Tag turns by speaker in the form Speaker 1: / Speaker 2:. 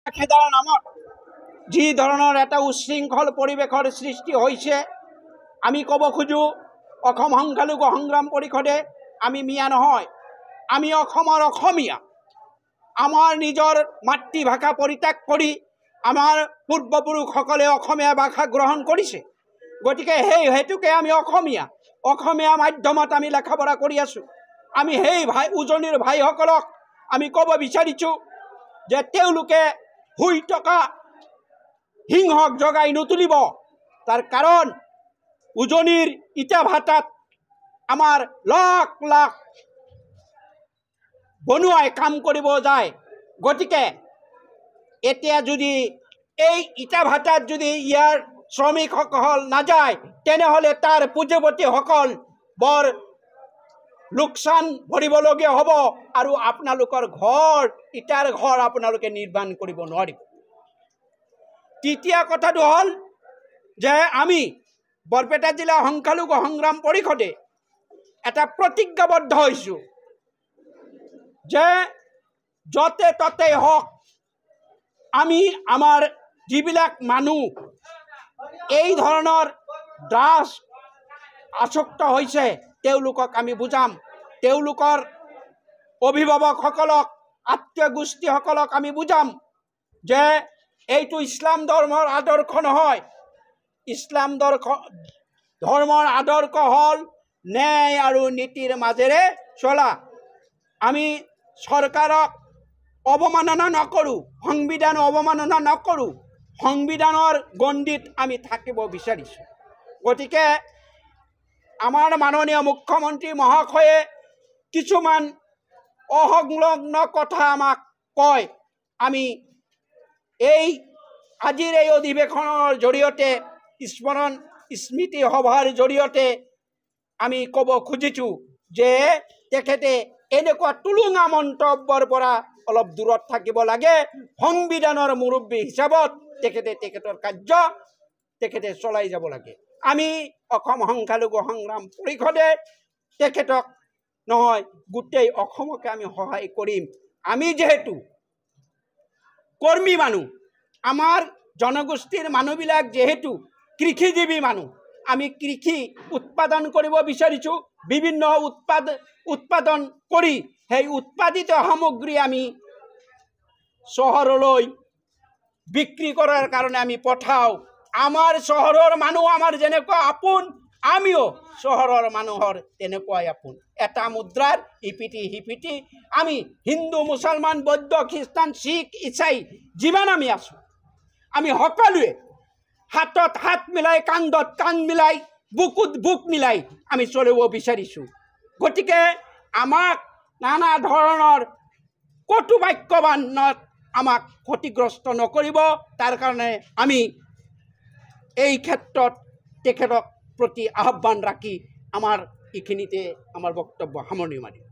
Speaker 1: খেদাৰ নামত যি ধৰণৰ এটা উশৃংখল পৰিৱেশৰ সৃষ্টি হৈছে আমি ক'ব খোজো অসম সংখ্যালঘু সংগ্ৰাম পৰিষদে আমি মিয়া নহয়, আমি অসমৰ অসমীয়া। আমাৰ নিজৰ মাতৃভাষা পৰিত্যাগ কৰি আমাৰ পূৰ্বপুৰুষসকলে অসমীয়া ভাষা গ্ৰহণ কৰিছে। গতিকে সেই হেতুকে আমি অসমীয়া মাধ্যমত আমি লেখা পঢ়া কৰি আছোঁ। আমি সেই উজনিৰ ভাইসকলক আমি ক'ব বিচাৰিছোঁ যে তেওঁলোকে শুই থকা সিংহক জগাই নুতুলিব। তাৰ কাৰণ উজনিৰ ইটা ভাটাত আমাৰ লাখ লাখ বনুৱাই কাম কৰিব যায়। গতিকে এতিয়া যদি এই ইটা ভাটাত যদি ইয়াৰ শ্ৰমিকসকল নাযায় তেনেহ'লে তাৰ পুঁজিপতিসকল বৰ লোকচান ভৰিবলগীয়া হ'ব আৰু আপোনালোকৰ ইটাৰ ঘৰ আপোনালোকে নিৰ্মাণ কৰিব নোৱাৰিব। তৃতীয় কথাটো হ'ল যে আমি বৰপেটা জিলা সংখ্যালঘু সংগ্ৰাম পৰিষদে এটা প্ৰতিজ্ঞাবদ্ধ হৈছোঁ যে য'তে ত'তে হওক আমি আমাৰ যিবিলাক মানুহ এই ধৰণৰ ড্ৰাগছ আসক্ত হৈছে তেওঁলোকক আমি বুজাম, তেওঁলোকৰ অভিভাৱকসকলক আত্মীয় গোষ্ঠীসকলক আমি বুজাম যে এইটো ইছলাম ধৰ্মৰ আদৰ্শ নহয়। ইছলাম ধৰ্মৰ আদৰ্শ হ'ল ন্যায় আৰু নীতিৰ মাজেৰে চলা। আমি চৰকাৰক অৱমাননা নকৰোঁ, সংবিধান অৱমাননা নকৰোঁ, সংবিধানৰ গণ্ডিত আমি থাকিব বিচাৰিছোঁ। গতিকে আমাৰ মাননীয় মুখ্যমন্ত্ৰী মহাশয়ে কিছুমান অসংলগ্ন কথা আমাক কয়। আমি আজিৰ এই অধিৱেশনৰ জৰিয়তে স্মৃতি সভাৰ জৰিয়তে আমি ক'ব খুজিছোঁ যে তেখেতে এনেকুৱা টুলুঙা মন্তব্যৰ পৰা অলপ দূৰত থাকিব লাগে। সংবিধানৰ মুৰব্বী হিচাপত তেখেতৰ কাৰ্য চলাই যাব লাগে। আমি অসম সংখ্যালঘু সংগ্ৰাম পৰিষদে তেখেতক নহয় গোটেই অসমকে আমি সহায় কৰিম। আমি যিহেতু কৰ্মী মানুহ, আমাৰ জনগোষ্ঠীৰ মানুহবিলাক যিহেতু কৃষিজীৱী মানুহ, আমি কৃষি উৎপাদন কৰিব বিচাৰিছোঁ। বিভিন্ন উৎপাদন কৰি সেই উৎপাদিত সামগ্ৰী আমি চহৰলৈ বিক্ৰী কৰাৰ কাৰণে আমি পঠাওঁ। আমাৰ চহৰৰ মানুহ আমাৰ যেনেকুৱা আপোন, আমিও চহৰৰ মানুহৰ তেনেকুৱাই আপোন। এটা মুদ্ৰাৰ ইপিঠি সিপিঠি আমি হিন্দু মুছলমান বৌদ্ধ খ্ৰীষ্টান শিখ ইছাই যিমান আমি আছোঁ আমি সকলোৱে হাতত হাত মিলাই কান্ধত কান্ধ মিলাই বুকুত বুক মিলাই আমি চলিব বিচাৰিছোঁ। গতিকে আমাক নানা ধৰণৰ কটু বাক্যবানত আমাক ক্ষতিগ্ৰস্ত নকৰিব। তাৰ কাৰণে আমি এই ক্ষেত্ৰত তেখেতক প্ৰতি আহ্বান ৰাখি আমাৰ এইখিনিতে আমাৰ বক্তব্য সামৰণি মাৰিম।